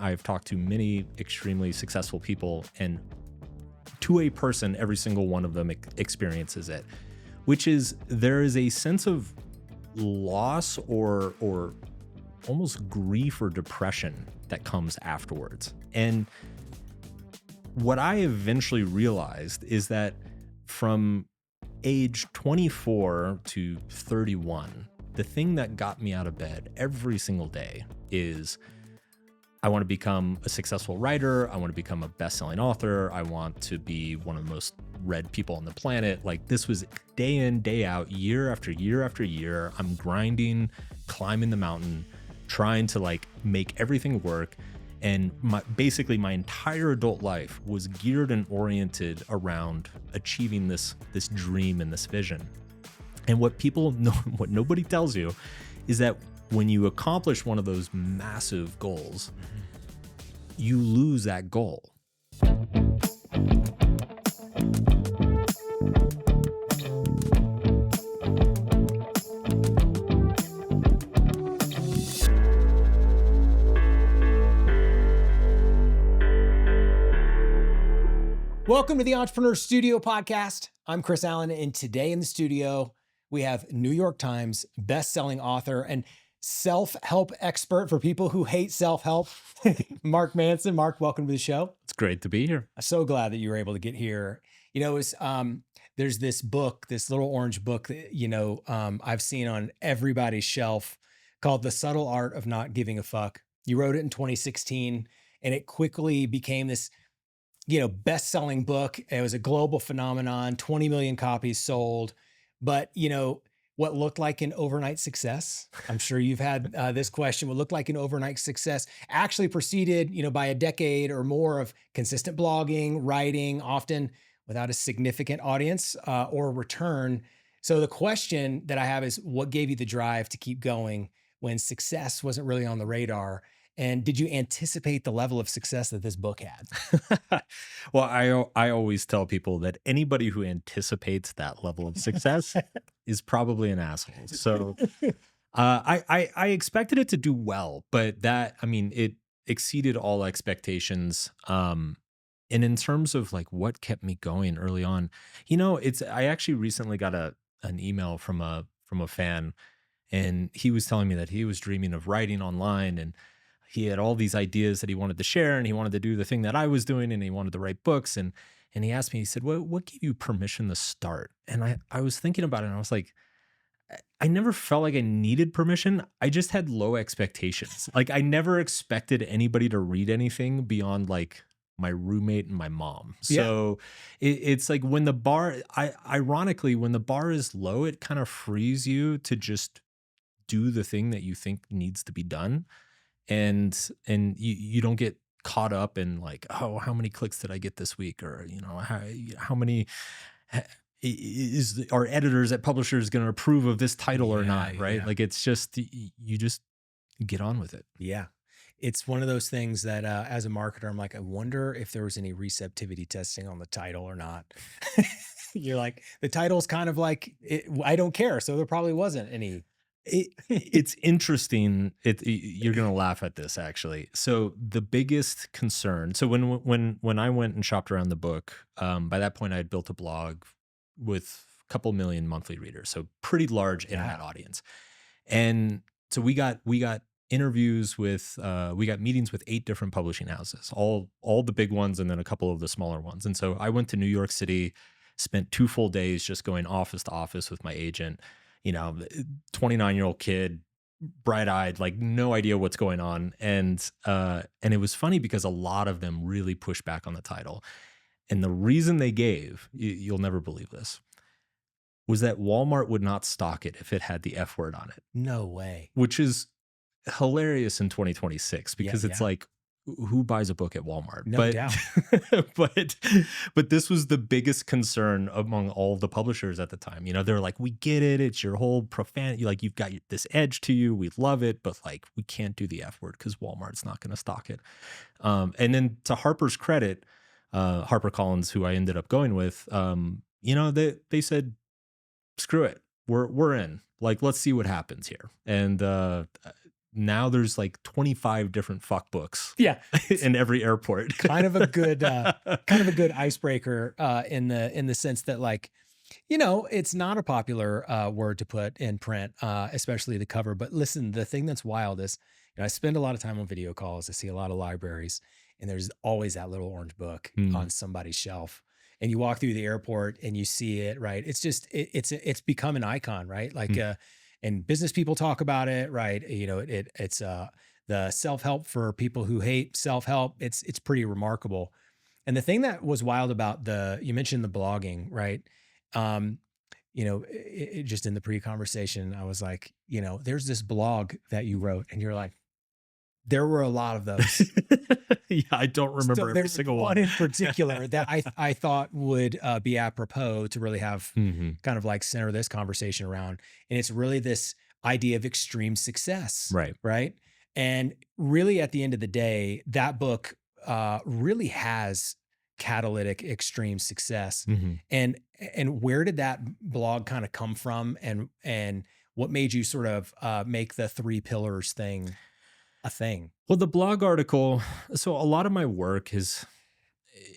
I've talked to many extremely successful people, and to a person, every single one of them experiences it, which is there is a sense of loss or almost grief or depression that comes afterwards. And what I eventually realized is that from age 24 to 31, the thing that got me out of bed every single day is I want to become a successful writer. I want to become a best-selling author. I want to be one of the most read people on the planet. Like, this was day in, day out, year after year after year. I'm grinding, climbing the mountain, trying to like make everything work. And basically my entire adult life was geared and oriented around achieving this dream and this vision. And what people know, what nobody tells you, is that when you accomplish one of those massive goals, you lose that goal. Welcome to the Entrepreneur Studio podcast. I'm Chris Allen, and today in the studio, we have New York Times best-selling author and self-help expert for people who hate self-help, Mark Manson. Mark, welcome to the show. It's great to be here. I'm so glad that you were able to get here. You know, there's this book, this little orange book that, I've seen on everybody's shelf called The Subtle Art of Not Giving a Fuck. You wrote it in 2016, and it quickly became this best-selling book. It was a global phenomenon, 20 million copies sold. But, what looked like an overnight success, I'm sure you've had this question, what looked like an overnight success actually preceded, by a decade or more of consistent blogging, writing, often without a significant audience or return. So the question that I have is, what gave you the drive to keep going when success wasn't really on the radar? And did you anticipate the level of success that this book had? Well, I always tell people that anybody who anticipates that level of success is probably an asshole. So I expected it to do well, but it exceeded all expectations. And in terms of like what kept me going early on, I actually recently got an email from a fan, and he was telling me that he was dreaming of writing online, and he had all these ideas that he wanted to share, and he wanted to do the thing that I was doing, and he wanted to write books. And he asked me, he said, what gave you permission to start? And I was thinking about it, and I was like, I never felt like I needed permission. I just had low expectations. Like, I never expected anybody to read anything beyond like my roommate and my mom. So it's like when the bar, ironically, when the bar is low, it kind of frees you to just do the thing that you think needs to be done. And you don't get caught up in like, oh, how many clicks did I get this week? Or, how many is our editors at publishers going to approve of this title or not? Right. Yeah. Like, it's just, you just get on with it. Yeah. It's one of those things that as a marketer, I'm like, I wonder if there was any receptivity testing on the title or not. You're like, the title's kind of like, I don't care. So there probably wasn't any. It's interesting. You're going to laugh at this, actually. So the biggest concern, so when I went and shopped around the book, by that point I had built a blog with a couple million monthly readers, so pretty large internet audience. And so we got interviews with, we got meetings with 8 different publishing houses, all the big ones, and then a couple of the smaller ones. And so I went to New York City, spent 2 full days just going office to office with my agent. 29-year-old kid, bright-eyed, like no idea what's going on. And it was funny because a lot of them really pushed back on the title. And the reason they gave, you'll never believe this, was that Walmart would not stock it if it had the F word on it. No way. Which is hilarious in 2026 because it's like, who buys a book at Walmart? No doubt. but this was the biggest concern among all the publishers at the time. They're like, we get it. It's your whole profanity. Like, you've got this edge to you. We love it. But like, we can't do the F word because Walmart's not going to stock it. And then to Harper's credit, HarperCollins, who I ended up going with, they said, screw it. We're in. Like, let's see what happens here. And now there's like 25 different fuck books Yeah. in every airport. Kind of a good icebreaker in the sense that, like, you know, it's not a popular word to put in print, especially the cover. But listen, the thing that's wild is, you know, I spend a lot of time on video calls. I see a lot of libraries, and there's always that little orange book Mm. on somebody's shelf. And you walk through the airport and you see it, right? It's just it's become an icon, right? Like, and business people talk about it, right? You know, it's the self-help for people who hate self-help. It's pretty remarkable. And the thing that was wild about you mentioned the blogging, right? Um, you know, just in the pre-conversation, I was like, you know, there's this blog that you wrote, and you're like, there were a lot of those. Yeah, I don't remember So every there's single one one. in particular that I thought would be apropos to really have Mhm. kind of like center this conversation around. And it's really this idea of extreme success. Right. Right. And really, at the end of the day, that book really has catalytic extreme success. Mhm. And where did that blog kind of come from? And what made you sort of make the 3 pillars thing a thing? Well, the blog article, so a lot of my work is,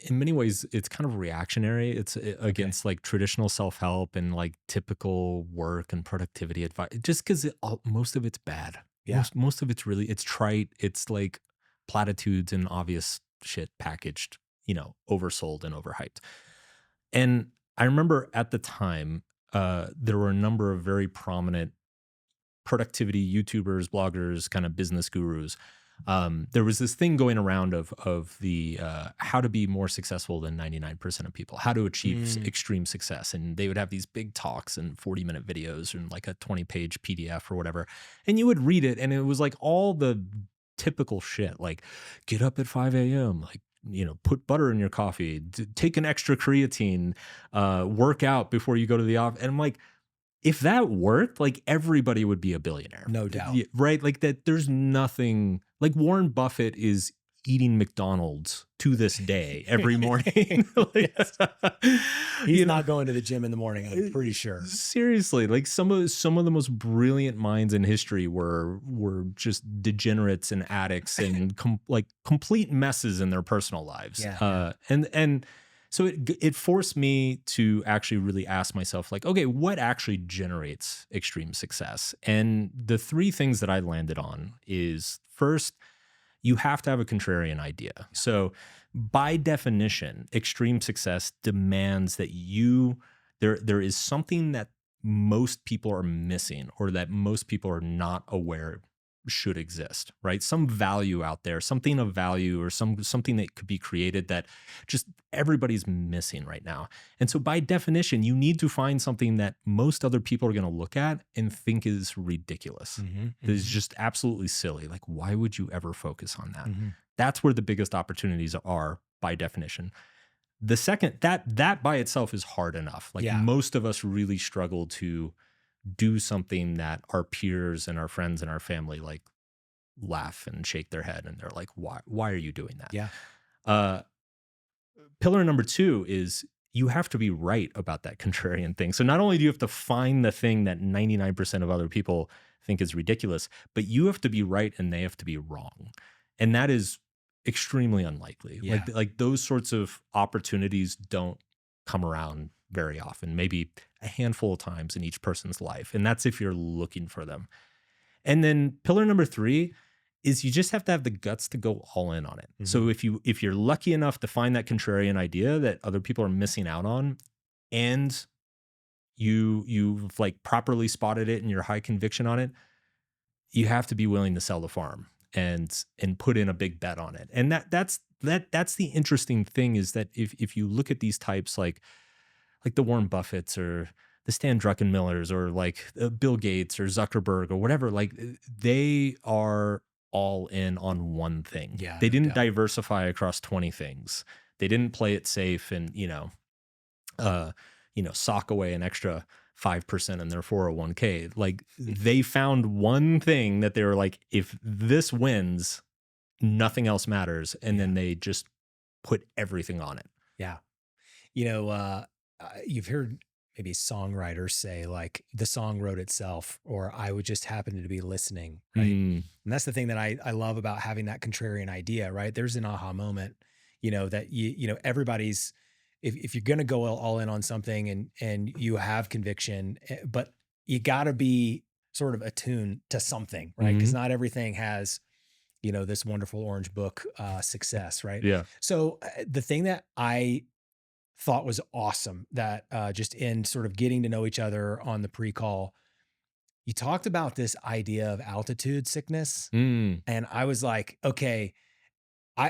in many ways, it's kind of reactionary. It's against like traditional self-help and like typical work and productivity advice, just because most of it's bad. Yeah. Most of it's really, it's trite. It's like platitudes and obvious shit packaged, you know, oversold and overhyped. And I remember at the time, there were a number of very prominent productivity YouTubers, bloggers, kind of business gurus. There was this thing going around of the how to be more successful than 99% of people, how to achieve extreme success. And they would have these big talks and 40-minute videos and like a 20-page PDF or whatever. And you would read it, and it was like all the typical shit, like get up at 5 a.m., like, you know, put butter in your coffee, take an extra creatine, work out before you go to the office. And I'm like, if that worked, like everybody would be a billionaire. No doubt. Yeah, right? Like that, there's nothing like Warren Buffett is eating McDonald's to this day every morning. Like, He's not going to the gym in the morning, I'm pretty sure. Seriously, like some of the most brilliant minds in history were just degenerates and addicts and like complete messes in their personal lives. Yeah. And so it forced me to actually really ask myself, like, okay, what actually generates extreme success? And the 3 things that I landed on is, first, you have to have a contrarian idea. So by definition, extreme success demands that there is something that most people are missing or that most people are not aware should exist, right? Some value out there, something of value, or something that could be created that just everybody's missing right now. And so by definition, you need to find something that most other people are going to look at and think is ridiculous. That is just absolutely silly. Like, why would you ever focus on that? That's where the biggest opportunities are by definition. The second, that by itself is hard enough. Like, most of us really struggle to do something that our peers and our friends and our family like laugh and shake their head, and they're like, why are you doing that? Yeah. Pillar number 2 is you have to be right about that contrarian thing. So not only do you have to find the thing that 99% of other people think is ridiculous, but you have to be right and they have to be wrong. And that is extremely unlikely. Yeah. Like those sorts of opportunities don't come around very often, maybe a handful of times in each person's life. And that's if you're looking for them. And then pillar number 3 is you just have to have the guts to go all in on it. So if you're lucky enough to find that contrarian idea that other people are missing out on, and you've like properly spotted it and you're high conviction on it, you have to be willing to sell the farm and put in a big bet on it. And that's the interesting thing, is that if you look at these types like the Warren Buffetts or the Stan Druckenmillers or like Bill Gates or Zuckerberg or whatever, like they are all in on one thing. Yeah, They no didn't doubt. diversify across 20 things. They didn't play it safe and, sock away an extra 5% in their 401k. Like they found one thing that they were like, if this wins, nothing else matters. And then they just put everything on it. Yeah. You know, you've heard maybe songwriters say, like the song wrote itself, or I would just happen to be listening, right? Mm, And that's the thing that I love about having that contrarian idea, right? There's an aha moment, that everybody's, if you're gonna go all in on something and you have conviction, but you gotta be sort of attuned to something, right? Because mhm. not everything has, this wonderful orange book success, right? Yeah. So the thing that I thought was awesome that just in sort of getting to know each other on the pre-call, you talked about this idea of altitude sickness. Mm. And I was like, okay,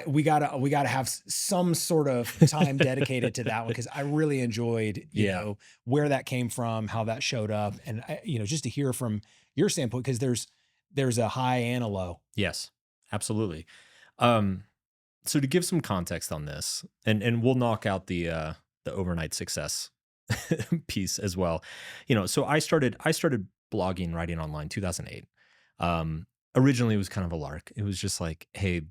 we gotta have some sort of time dedicated to that one because I really enjoyed, Yeah. where that came from, how that showed up, and just to hear from your standpoint because there's a high and a low. Yes, absolutely. Um, so to give some context on this, and we'll knock out the overnight success piece as well. So I started blogging, writing online 2008. Um, Originally it was kind of a lark. It was just like, hey,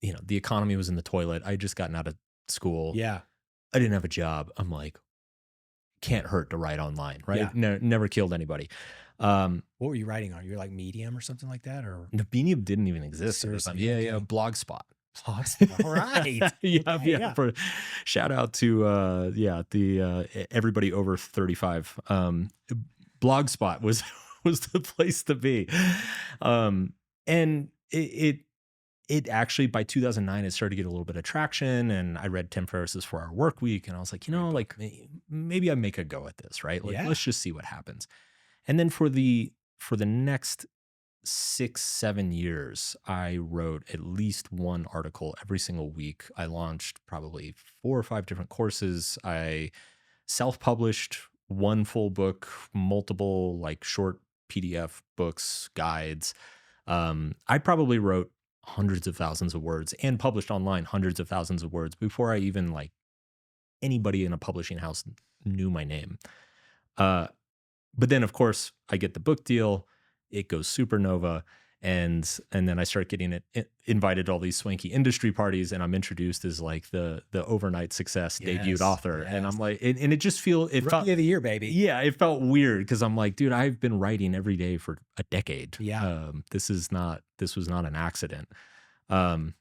the economy was in the toilet. I had just gotten out of school. Yeah, I didn't have a job. I'm like, can't hurt to write online, right? yeah. Never killed anybody. Um, What were you writing on? You're like Medium or something like that, or the Medium didn't even exist at the time. seriously? Yeah, yeah, Okay. Blogspot. Awesome. All right. Yeah, Okay. yeah. Yeah. For shout out to the everybody over 35. Blogspot was was the place to be. And it actually by 2009 it started to get a little bit of traction, and I read Tim Ferriss's 4 Hour Work Week, and I was like, Great like book. maybe I make a go at this, right? Like Yeah. let's just see what happens. And then for the next 6, 7 years, I wrote at least one article every single week. I launched probably 4 or 5 different courses. I self-published one full book, multiple like short PDF books, guides. I probably wrote hundreds of thousands of words and published online hundreds of thousands of words before I even like anybody in a publishing house knew my name. Uh, but then of course I get the book deal, it goes supernova, and then I start getting invited to all these swanky industry parties, and I'm introduced as like the overnight success debuted Yes. author, and I'm Yes. like, and it felt, Rookie of the year, baby. yeah, it felt weird because I'm like, dude, I've been writing every day for a decade. Yeah. This was not an accident. Um,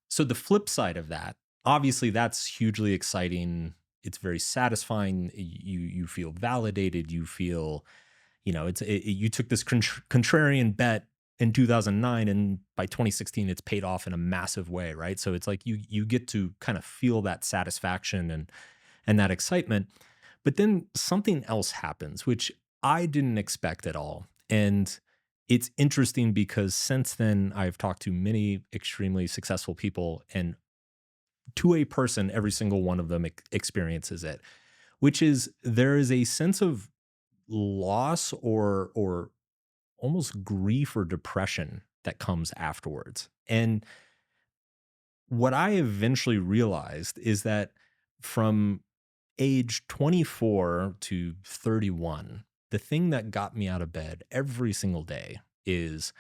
so the flip side of that, obviously that's hugely exciting. It's very satisfying. You feel validated. You feel, you took this contrarian bet in 2009, and by 2016 it's paid off in a massive way, right? So it's like you get to kind of feel that satisfaction and that excitement. But then something else happens, which I didn't expect at all. And it's interesting because since then, I've talked to many extremely successful people, and to a person, every single one of them experiences it, which is there is a sense of loss or almost grief or depression that comes afterwards. And what I eventually realized is that from age 24 to 31, the thing that got me out of bed every single day is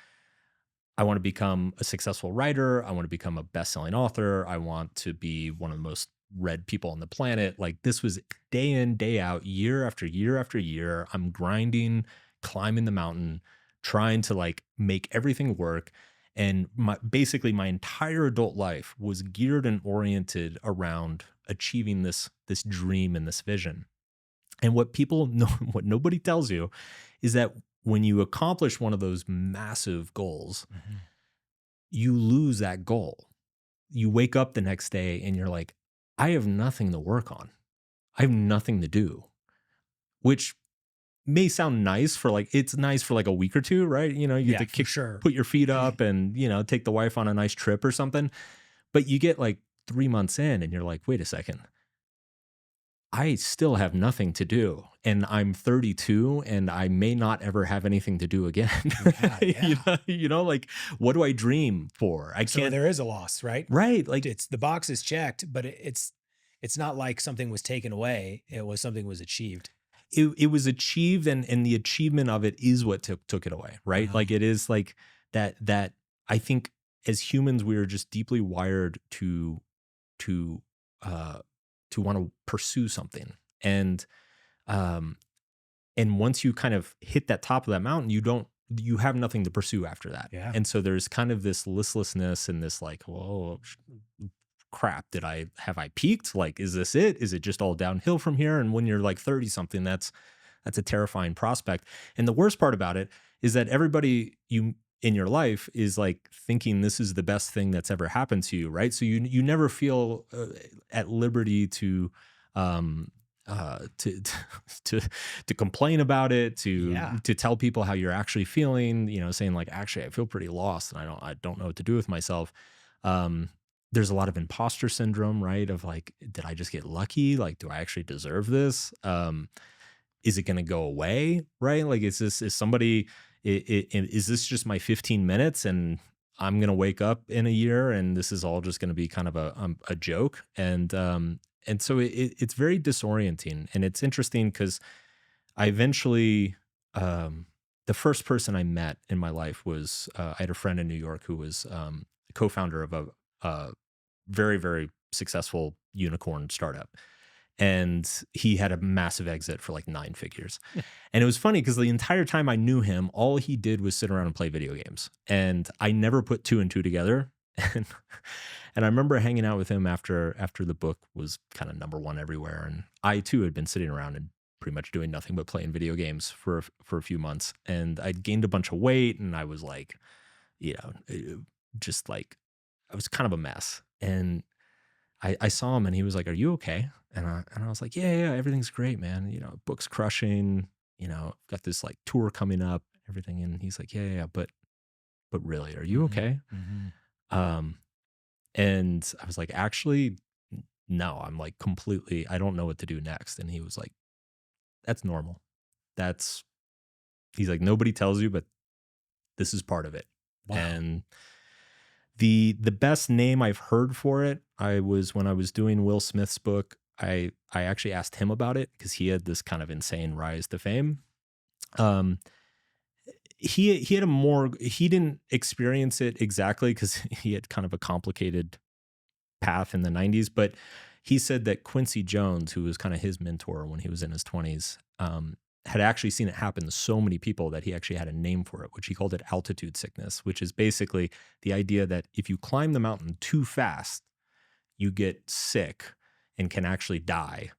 I want to become a successful writer. I want to become a best-selling author. I want to be one of the most read people on the planet. Like this was day in, day out, year after year after year. I'm grinding, climbing the mountain, trying to like make everything work. And basically my entire adult life was geared and oriented around achieving this dream and this vision. And what people know, what nobody tells you is that when you accomplish one of those massive goals, Mhm. you lose that goal. You wake up the next day and you're like, I have nothing to work on. I have nothing to do, which may sound nice for like, it's nice for like a week or two, right? You get Yeah, to for sure. put your feet up and, take the wife on a nice trip or something. But you get like 3 months in and you're like, wait a second, I still have nothing to do, and I'm 32 and I may not ever have anything to do again. Yeah, yeah. Like what do I dream for? I So can't. there is a loss, right? Right. Like It's the box is checked, but it's not like something was taken away. It was something was achieved. it was achieved, and the achievement of it is what took it away. Right. Uh-huh. Like it is like that I think as humans, we are just deeply wired to uh to want to pursue something. And Um, and once you kind of hit that top of that mountain, you have nothing to pursue after that. Yeah. And so there's kind of this listlessness and this like, whoa, crap, have I peaked? Like, is this it? Is it just all downhill from here? And when you're like 30 something, that's a terrifying prospect. And the worst part about it is that everybody you in your life is like thinking this is the best thing that's ever happened to you, right? So you never feel at liberty um to to to complain about it, Yeah. to tell people how you're actually feeling, saying like, actually I feel pretty lost and I don't know what to do with myself. um there's a lot of imposter syndrome, right? Of like, did I just get lucky? Like, do I actually deserve this? Is it going to go away? Right? Like, is somebody, is this just my 15 minutes and I'm going to wake up in a year and this is all just going to be kind of a joke? And so it's very disorienting. And it's interesting because I eventually, the first person I met in my life was, I had a friend in New York who was co-founder of a very, very successful unicorn startup. And he had a massive exit for like 9 figures. And it was funny because the entire time I knew him, all he did was sit around and play video games. And I never put two and two together. And and I remember hanging out with him after the book was kind of number one everywhere. And I too had been sitting around and pretty much doing nothing but playing video games for a few months. And I'd gained a bunch of weight and I was like, just like I was kind of a mess. And I saw him and he was like, "Are you okay?" And I was like, "Yeah, yeah, everything's great, man. Book's crushing. Got this like tour coming up, everything." And he's like, "Yeah, yeah, yeah, but really, are you Hmm. okay?" Hmm. Um, and I was like, "Actually, no. I'm like completely. I don't know what to do next." And he was like, "That's normal. That's." He's like, "Nobody tells you, but this is part of it." Wow. And the best name I've heard for it, I was when I was doing Will Smith's book, I actually asked him about it because he had this kind of insane rise to fame. Um, he had a more he didn't experience it exactly because he had kind of a complicated path in the 90s, but he said that Quincy Jones, who was kind of his mentor when he was in his 20s, had actually seen it happen to so many people that he actually had a name for it, which he called it altitude sickness, which is basically the idea that if you climb the mountain too fast, you get sick and can actually die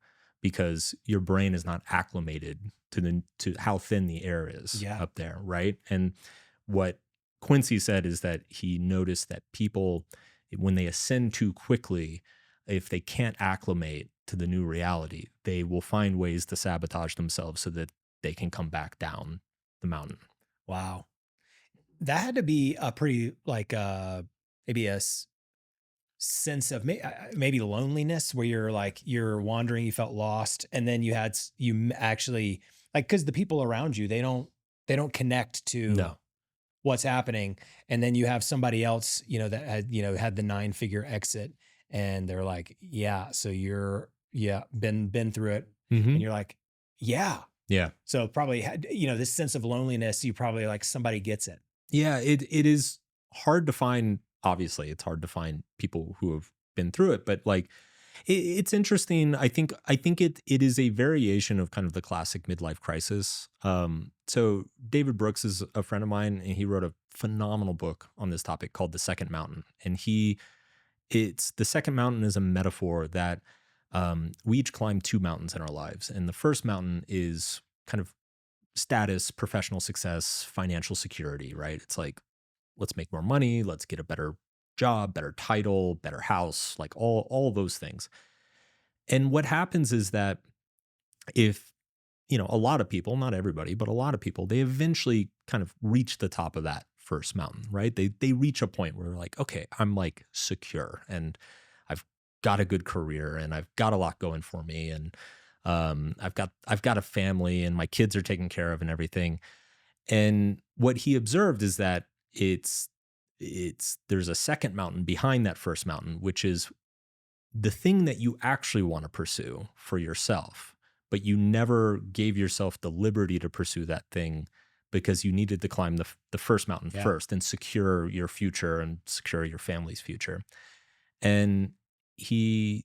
because your brain is not acclimated to how thin the air is Yeah. up there, right? And what Quincy said is that he noticed that people, when they ascend too quickly, if they can't acclimate to the new reality, they will find ways to sabotage themselves so that they can come back down the mountain. Wow. That had to be a pretty like maybe sense of maybe loneliness where you're like you're wandering, you felt lost, and then you had actually like because the people around you they don't connect to No. what's happening, and then you have somebody else that had the 9 figure exit, and they're like, yeah, so you're been through it, and Hmm. you're like, yeah, Yeah. so probably had this sense of loneliness, you probably like somebody gets it. Yeah, it is hard to find. Obviously, it's hard to find people who have been through it, but like it's interesting. I think it is a variation of kind of the classic midlife crisis. So David Brooks is a friend of mine, and he wrote a phenomenal book on this topic called The Second Mountain. And it's the second mountain is a metaphor that we each climb two mountains in our lives, and the first mountain is kind of status, professional success, financial security, right? It's like, let's make more money, let's get a better job, better title, better house, like all those things. And what happens is that if, a lot of people, not everybody, but a lot of people, they eventually kind of reach the top of that first mountain, right? They reach a point where they're like, okay, I'm like secure and I've got a good career and I've got a lot going for me and I've got a family and my kids are taken care of and everything. And what he observed is that there's a second mountain behind that first mountain, which is the thing that you actually want to pursue for yourself, but you never gave yourself the liberty to pursue that thing because you needed to climb the first mountain Yeah. first and secure your future and secure your family's future. And he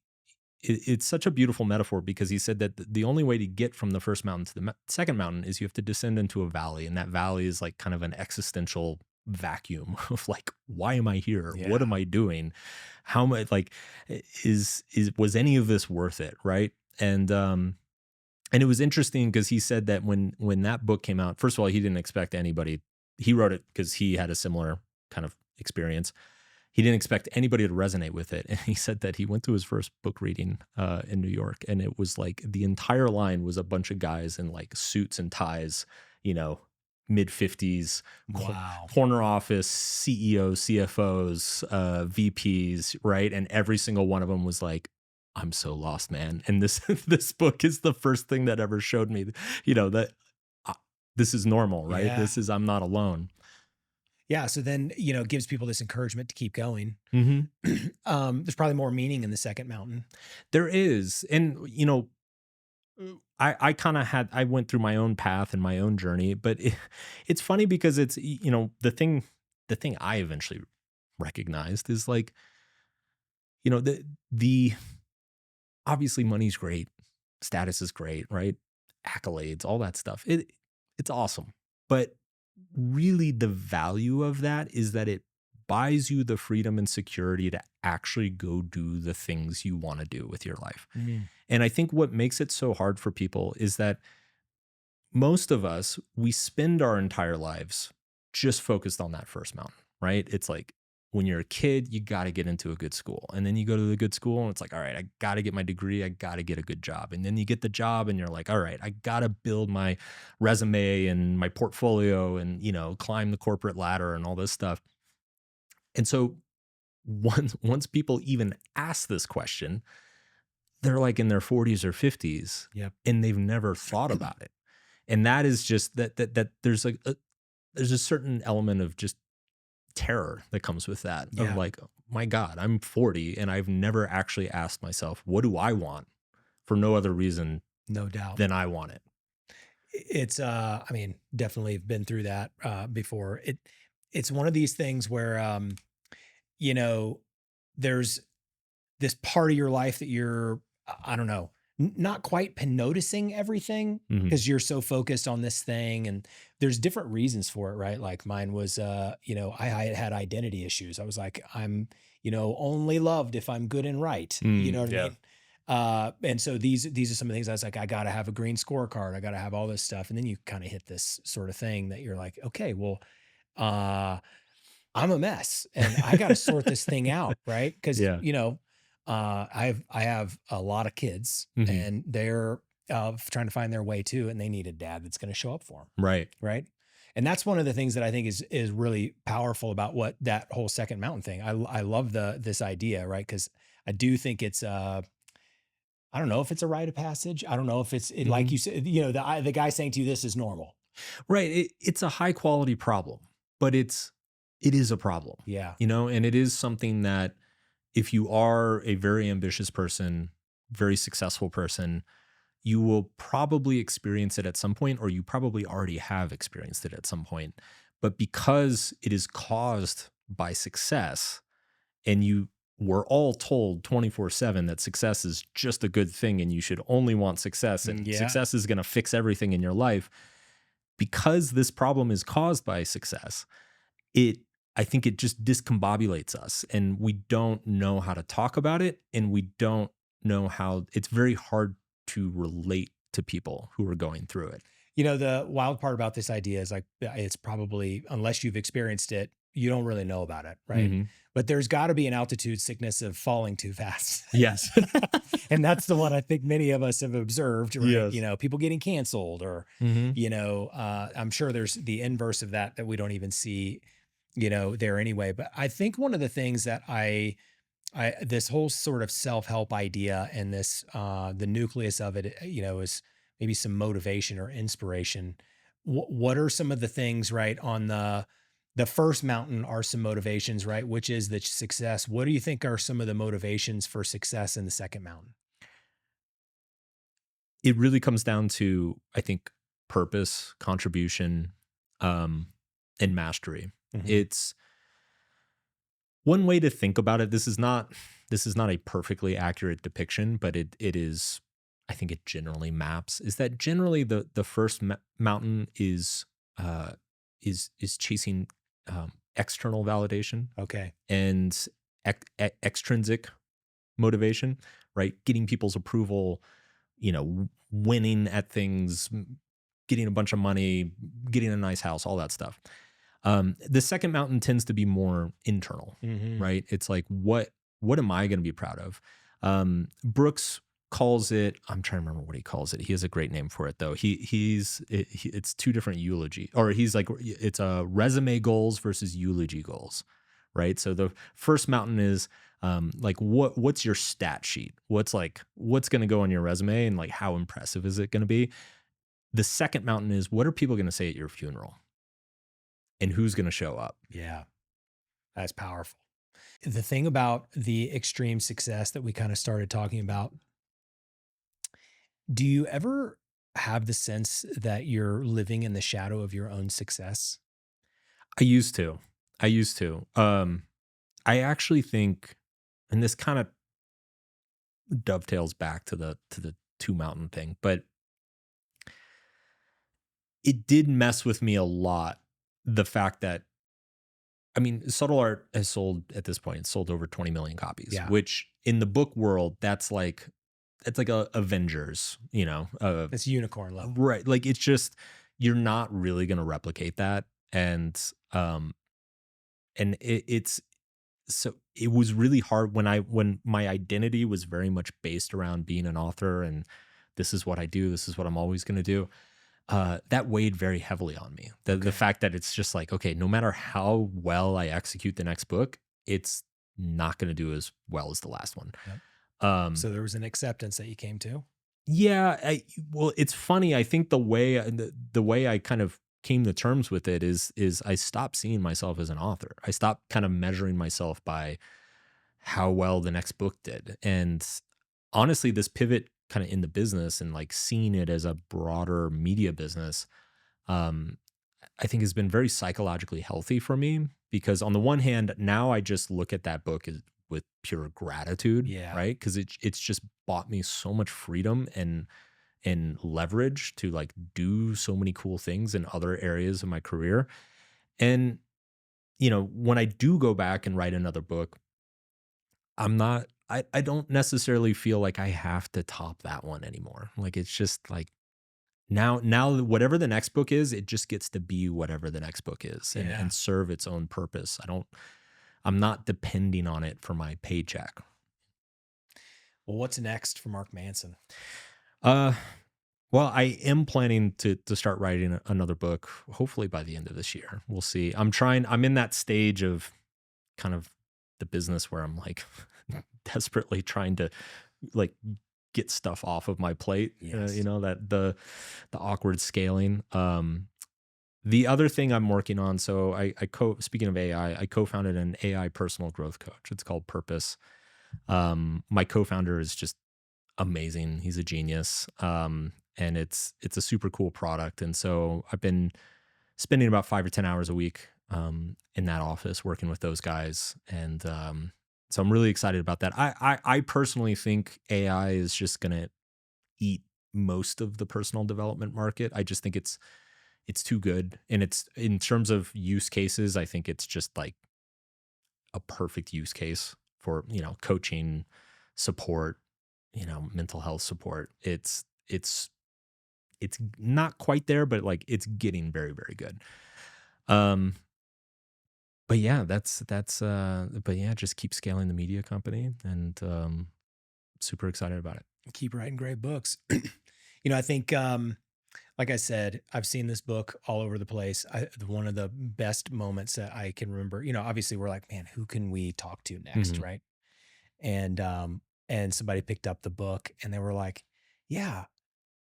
it's such a beautiful metaphor because he said that the only way to get from the first mountain to the second mountain is you have to descend into a valley, and that valley is like kind of an existential vacuum of like, why am I here? What Yeah. am I doing? How am I like, was any of this worth it? Right. And it was interesting because he said that when that book came out, first of all, he didn't expect anybody. He wrote it because he had a similar kind of experience. He didn't expect anybody to resonate with it. And he said that he went to his first book reading in New York, and it was like the entire line was a bunch of guys in like suits and ties, you know, mid 50s, Wow. corner office, CEOs, CFOs, VPs, right? And every single one of them was like, I'm so lost, man. And this this book is the first thing that ever showed me, that uh, this is normal, right? Yeah. I'm not alone. Yeah. So then, it gives people this encouragement to keep going. Hmm. There's probably more meaning in the second mountain. There is. And, I kind of I went through my own path and my own journey, but it's funny because it's, the thing I eventually recognized is like, the obviously money's great, status is great, right? Accolades, all that stuff. It's awesome. But really the value of that is that it buys you the freedom and security to actually go do the things you want to do with your life. Mm. And I think what makes it so hard for people is that most of us, we spend our entire lives just focused on that first mountain, right? It's like when you're a kid, you got to get into a good school. And then you go to the good school and it's like, all right, I got to get my degree. I got to get a good job. And then you get the job and you're like, all right, I got to build my resume and my portfolio and, climb the corporate ladder and all this stuff. And so once people even ask this question, they're like in their 40s or 50s. Yep. And they've never thought about it. And that is just that there's there's a certain element of just terror that comes with that. Yeah. Of like, oh my God, I'm 40 and I've never actually asked myself, what do I want, for no other reason No doubt. than I want it. It's I mean, definitely been through that before. It's one of these things where you know, there's this part of your life that you're I don't know, not quite noticing everything Mhm. because you're so focused on this thing, and there's different reasons for it, right? Like mine was I had identity issues. I was like, I'm, only loved if I'm good and right. You know what I Yeah. mean? And so these are some of the things I was like, I gotta have a green scorecard. I gotta have all this stuff. And then you kind of hit this sort of thing that you're like, okay, well, uh, I'm a mess and I got to sort this thing out, right? Because Yeah. I have a lot of kids Mhm. and they're trying to find their way too, and they need a dad that's going to show up for them, Right. right? And that's one of the things that I think is really powerful about what that whole second mountain thing. I love this idea, right? Because I do think it's I don't know if it's a rite of passage. I don't know if it's like Mhm. you said, the guy saying to you, "This is normal." Right. It's a high quality problem, but it is a problem, Yeah, and it is something that if you are a very ambitious person, very successful person, you will probably experience it at some point, or you probably already have experienced it at some point. But because it is caused by success, and you were all told 24/7 that success is just a good thing and you should only want success and yeah. success is going to fix everything in your life, because this problem is caused by success, it I think it just discombobulates us and we don't know how to talk about it, and we don't know how it's very hard to relate to people who are going through it. The wild part about this idea is like, it's probably, unless you've experienced it, you don't really know about it, right? Mhm. But there's got to be an altitude sickness of falling too fast. Yes. And that's the one I think many of us have observed, right? Yes. People getting canceled or, Mhm. I'm sure there's the inverse of that we don't even see, there anyway. But I think one of the things that this whole sort of self-help idea and this the nucleus of it is maybe some motivation or inspiration. What are some of the things, right, on the first mountain are some motivations, right, which is the success. What do you think are some of the motivations for success in the second mountain? It really comes down to, I think, purpose, contribution, um, and mastery. Mhm. It's One way to think about it, this is not a perfectly accurate depiction, but it is, I think it generally maps, is that generally the first mountain uh is chasing external validation Okay. and extrinsic motivation, right? Getting people's approval, winning at things, getting a bunch of money, getting a nice house, all that stuff. The second mountain tends to be more internal, Hmm. right? It's like, what am I going to be proud of? Brooks calls it, I'm trying to remember what he calls it. He has a great name for it though. It's two different eulogy, or he's like, it's a resume goals versus eulogy goals, right? So the first mountain is like, what's your stat sheet? What's going to go on your resume, and like how impressive is it going to be? The second mountain is, what are people going to say at your funeral, and who's going to show up? Yeah, that's powerful. The thing about the extreme success that we kind of started talking about, do you ever have the sense that you're living in the shadow of your own success? I used to. I used to. I actually think, and this kind of dovetails back to the two mountain thing, but it did mess with me a lot. The fact that, I mean, Subtle Art has sold at this point, it's sold over 20 million copies, Yeah, which in the book world, it's like a Avengers, it's unicorn level. right? Like it's just, you're not really going to replicate that, and um, it's so it was really hard when my identity was very much based around being an author, and this is what I do, this is what I'm always going to do. That weighed very heavily on me. The Okay. fact that it's just like, okay, no matter how well I execute the next book, it's not going to do as well as the last one. Yep. Um, So there was an acceptance that you came to. yeah, well, it's funny. I think the way I kind of came to terms with it is I stopped seeing myself as an author. I stopped kind of measuring myself by how well the next book did. And honestly, this pivot kind of in the business and like seeing it as a broader media business, um, I think has been very psychologically healthy for me, because on the one hand, now I just look at that book with pure gratitude, Yeah. right? Because it's just bought me so much freedom and leverage to like do so many cool things in other areas of my career. And when I do go back and write another book, I don't necessarily feel like I have to top that one anymore. Like it's just like, now whatever the next book is, it just gets to be whatever the next book is, and Yeah. serve its own purpose. I'm not depending on it for my paycheck. Well, what's next for Mark Manson? Uh well, I am planning to start writing another book, hopefully by the end of this year. We'll see. I'm in that stage of kind of the business where I'm like desperately trying to like get stuff off of my plate. Yes. That the awkward scaling. The other thing I'm working on, so speaking of AI, I co-founded an AI personal growth coach. It's called Purpose. My co-founder is just amazing. He's a genius. And it's a super cool product. And so I've been spending about 5 or 10 hours a week in that office working with those guys. And so I'm really excited about that. I personally think AI is just gonna eat most of the personal development market. I just think it's too good. And it's, in terms of use cases, I think it's just like a perfect use case for, coaching, support, mental health support. It's not quite there, but like it's getting very, very good. Um, but yeah, but yeah, just keep scaling the media company, and super excited about it. Keep writing great books. I think, like I said, I've seen this book all over the place. One of the best moments that I can remember, obviously we're like, man, who can we talk to next? Mhm. Right. And somebody picked up the book and they were like, yeah,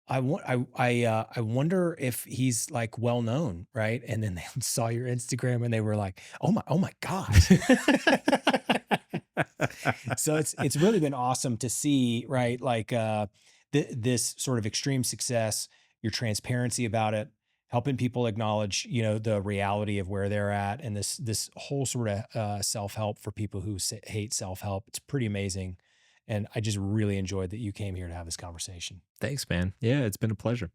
I wonder if he's like well known, right? And then they saw your Instagram and they were like, oh my God. So it's really been awesome to see, right? Like this sort of extreme success, your transparency about it, helping people acknowledge, the reality of where they're at, and this whole sort of self-help for people who hate self-help. It's pretty amazing. And I just really enjoyed that you came here to have this conversation. Thanks, man. Yeah, it's been a pleasure.